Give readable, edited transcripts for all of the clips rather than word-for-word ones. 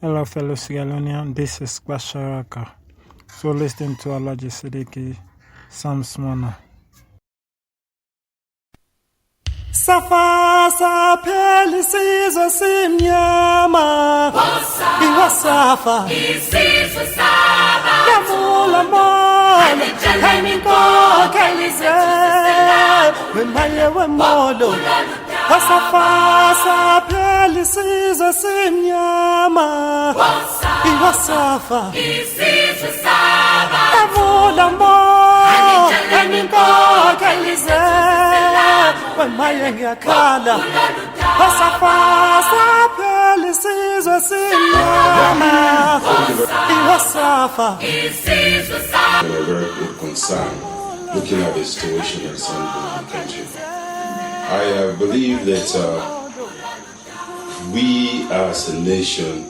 Hello, fellow Sierra this is BASARAKA. So listen to Alaji Siddiqui, Psalms Mana. Safa sapheli sizwe simnyama iwasafa isizwe saba yamula mola ayinkokhelize wemaye wemolo Safa sapheli sizwe simnyama iwasafa isizwe saba yamula mola ayinkokhelize wemaye ngiyakhala Safa sapheli sizwe simnyama iwasafa isizwe saba. A very good concern looking at the situation that's ongoing in the country. I believe that we as a nation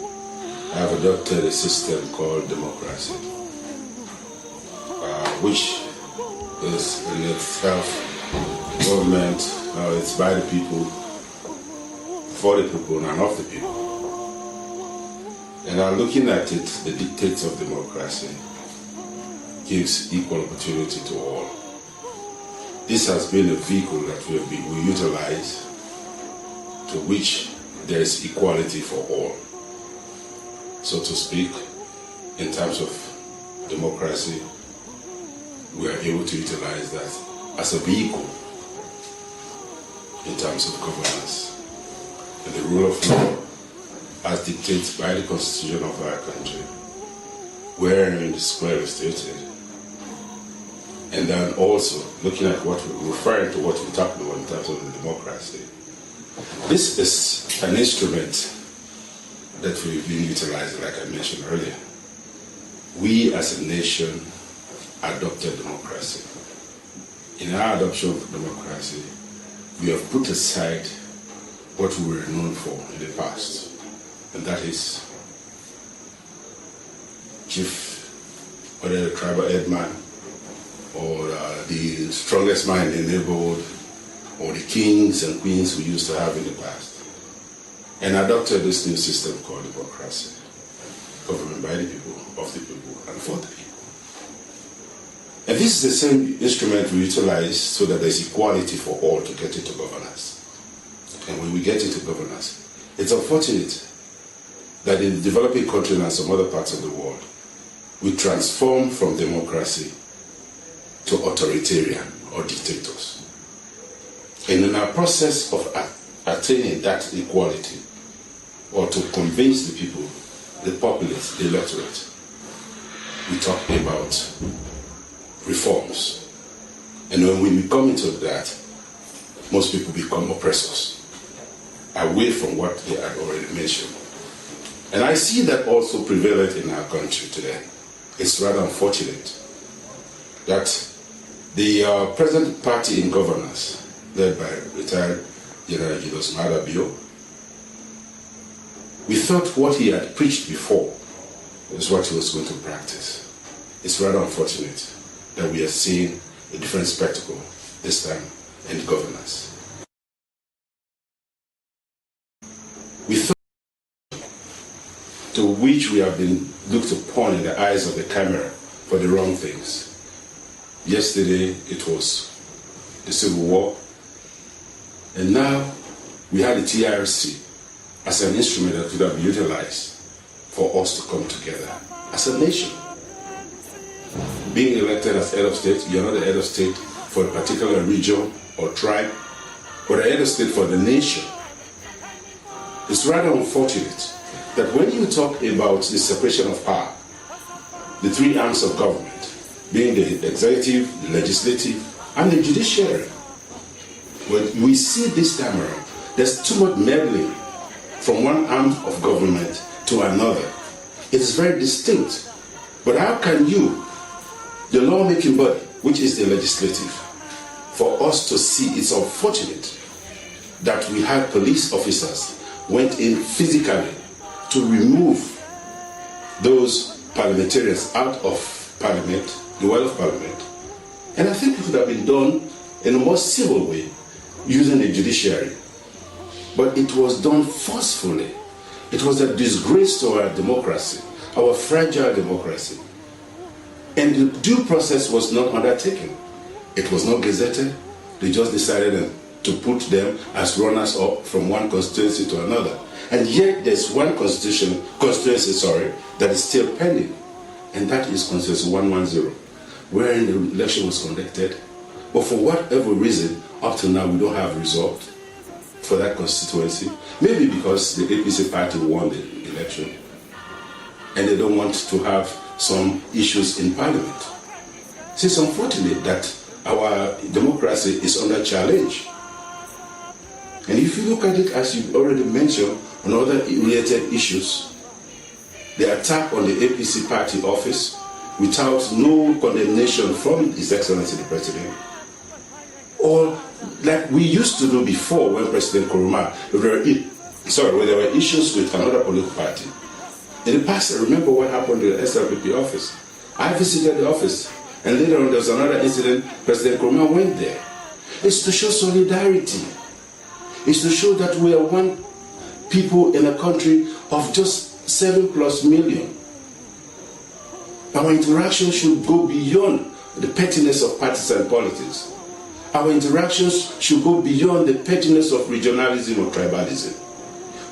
have adopted a system called democracy, which is in itself government. It's by the people, for the people, and of the people. And looking at it, the dictates of democracy gives equal opportunity to all. This has been a vehicle that we utilize, to which there is equality for all. So to speak, in terms of democracy, we are able to utilize that as a vehicle in terms of governance. And the rule of law as dictated by the Constitution of our country, wherein is clearly stated. And then also looking at what we're referring to, what we talked about in terms of the democracy. This is an instrument that we've been utilizing, like I mentioned earlier. We as a nation adopted democracy. In our adoption of democracy, we have put aside what we were known for in the past, and that is chief, whether the tribal headman, or the strongest man in the neighborhood, or the kings and queens we used to have in the past, and adopted this new system called democracy, government by the people, of the people, and for the people. And this is the same instrument we utilize so that there's equality for all to get into governance. And when we get into governance, it's unfortunate that in the developing countries and some other parts of the world, we transform from democracy to authoritarian or dictators. And in our process of attaining that equality, or to convince the people, the populace, the electorate, we talk about reforms. And when we come into that, most people become oppressors, away from what they had already mentioned. And I see that also prevalent in our country today. It's rather unfortunate that the present party in governance, led by retired General Julius Maada Bio, we thought what he had preached before was what he was going to practice. It's rather unfortunate that we are seeing a different spectacle this time in governance. We thought to which we have been looked upon in the eyes of the camera for the wrong things. Yesterday it was the Civil War, and now we had the TRC as an instrument that could have been utilized for us to come together as a nation. Being elected as head of state, you're not the head of state for a particular region or tribe, but a head of state for the nation. It's rather unfortunate that when you talk about the separation of power, the three arms of government, being the executive, the legislative, and the judiciary, when we see this time around, there's too much meddling from one arm of government to another. It is very distinct. But how can you, the lawmaking body, which is the legislative, for us to see it's unfortunate that we have police officers went in physically to remove those parliamentarians out of parliament, the well of parliament. And I think it would have been done in a more civil way, using the judiciary. But it was done forcefully It was a disgrace to our democracy, our fragile democracy. And the due process was not undertaken. It was not gazetted. They just decided to put them as runners up from one constituency to another. And yet there's one constituency, that is still pending. And that is constituency 110, wherein the election was conducted. But for whatever reason, up to now, we don't have a result for that constituency. Maybe because the APC party won the election and they don't want to have some issues in parliament. It's unfortunate that our democracy is under challenge. And if you look at it, as you already mentioned, on other related issues, the attack on the APC party office without no condemnation from His Excellency the President, or like we used to do before when President Nkrumah, when there were issues with another political party. In the past, I remember what happened to the SLPP office. I visited the office, and later on there was another incident, President Nkrumah went there. It's to show solidarity. It's to show that we are one people in a country of just 7+ million. Our interaction should go beyond the pettiness of partisan politics. Our interactions should go beyond the pettiness of regionalism or tribalism.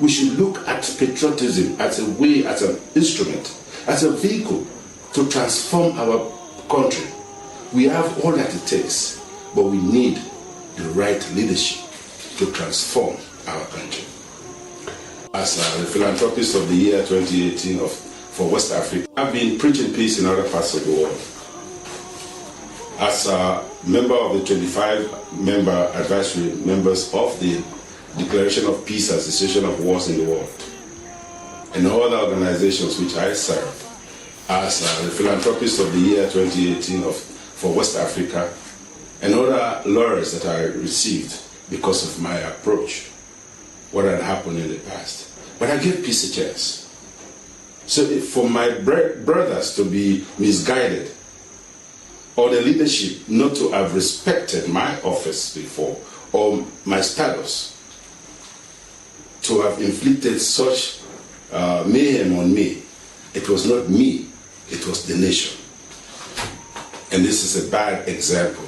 We should look at patriotism as a way, as an instrument, as a vehicle to transform our country. We have all that it takes, but we need the right leadership to transform our country. As the philanthropist of the year 2018 for West Africa, I've been preaching peace in other parts of the world. As a member of the 25-member advisory members of the Declaration of Peace and Cessation of Wars in the World, and other organizations which I serve, as the philanthropist of the year 2018 for West Africa, and other laurels that I received because of my approach, what had happened in the past. But I gave peace a chance. So for my brothers to be misguided, or the leadership not to have respected my office before, or my status, to have inflicted such mayhem on me, it was not me, it was the nation. And this is a bad example.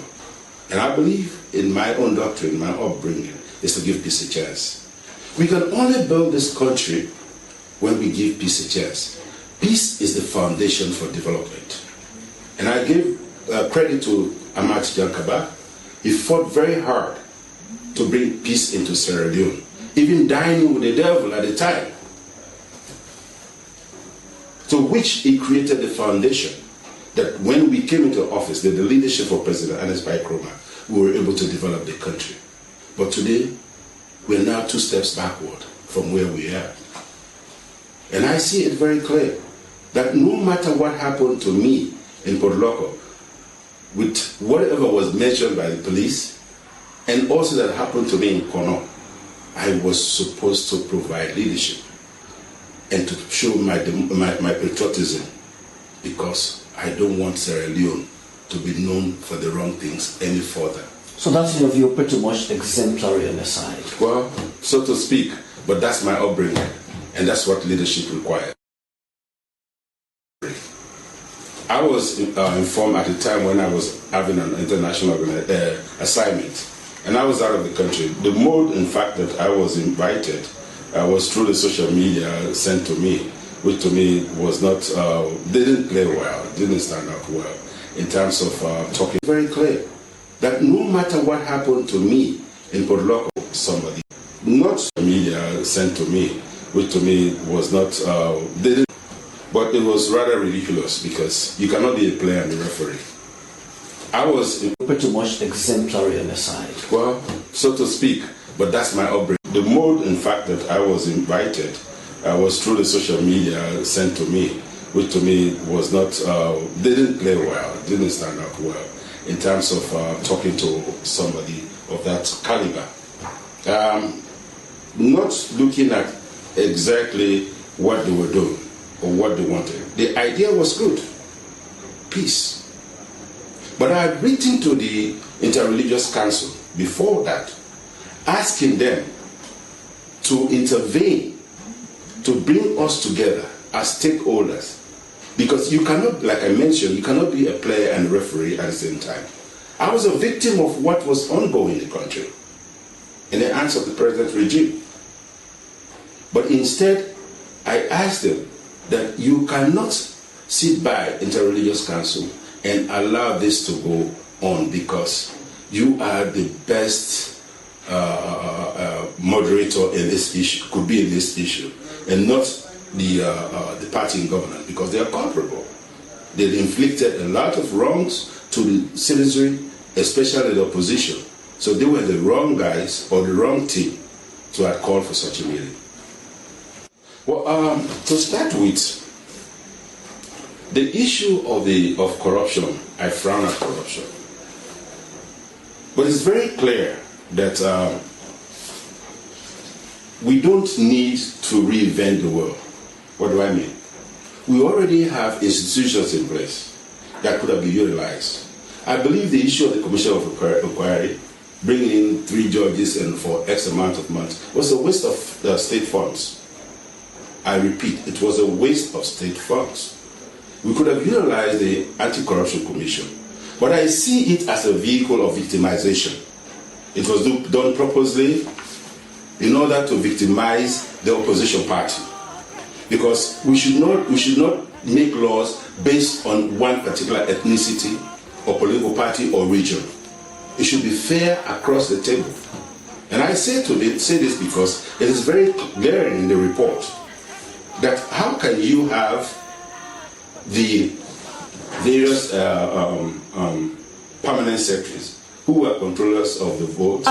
And I believe in my own doctrine, my upbringing, is to give peace a chance. We can only build this country when we give peace a chance. Peace is the foundation for development. And I give credit to Amat Jankaba. He fought very hard to bring peace into Sierra Leone, even dining with the devil at the time, to which he created the foundation that when we came into office, the leadership of President Ernest Bai Koroma, we were able to develop the country. But today, we're now 2 steps backward from where we are. And I see it very clear that no matter what happened to me in Port Loko, with whatever was mentioned by the police, and also that happened to me in Kono, I was supposed to provide leadership and to show my patriotism, because I don't want Sierra Leone to be known for the wrong things any further. So that's in your view pretty much exemplary on the side? Well, so to speak, but that's my upbringing, and that's what leadership requires. I was informed at the time when I was having an international assignment, and I was out of the country. The mode, in fact, that I was invited was through the social media sent to me, which to me was not, didn't play well, didn't stand out well in terms of talking. Very clear that no matter what happened to me in Port Loko, somebody, not media sent to me, which to me was not, didn't. But it was rather ridiculous, because you cannot be a player and a referee. I was pretty much exemplary on the side. Well, so to speak, but that's my upbringing. The mode, in fact, that I was invited was through the social media sent to me, which to me was not, didn't play well, didn't stand out well in terms of talking to somebody of that caliber. Not looking at exactly what they were doing or what they wanted. The idea was good, peace. But I had written to the Interreligious Council before that, asking them to intervene, to to bring us together as stakeholders. Because you cannot, like I mentioned, you cannot be a player and referee at the same time. I was a victim of what was ongoing in the country in the hands of the present regime. But instead, I asked them that you cannot sit by Interreligious Council and allow this to go on because you are the best moderator in this issue, could be in this issue, and not the party in government, because they are comparable. They've inflicted a lot of wrongs to the citizenry, especially the opposition. So they were the wrong guys or the wrong team to have called for such a meeting. Well, to start with, the issue of corruption, I frown at corruption. But it's very clear that we don't need to reinvent the world. What do I mean? We already have institutions in place that could have been utilized. I believe the issue of the Commission of Inquiry, bringing in 3 judges and for X amount of months, was a waste of state funds. I repeat, it was a waste of state funds. We could have utilized the Anti-Corruption Commission, but I see it as a vehicle of victimization. It was done purposely in order to victimize the opposition party, because we should not make laws based on one particular ethnicity or political party or region. It should be fair across the table. And I say this because it is very clear in the report that how can you have the various permanent secretaries who are controllers of the vote.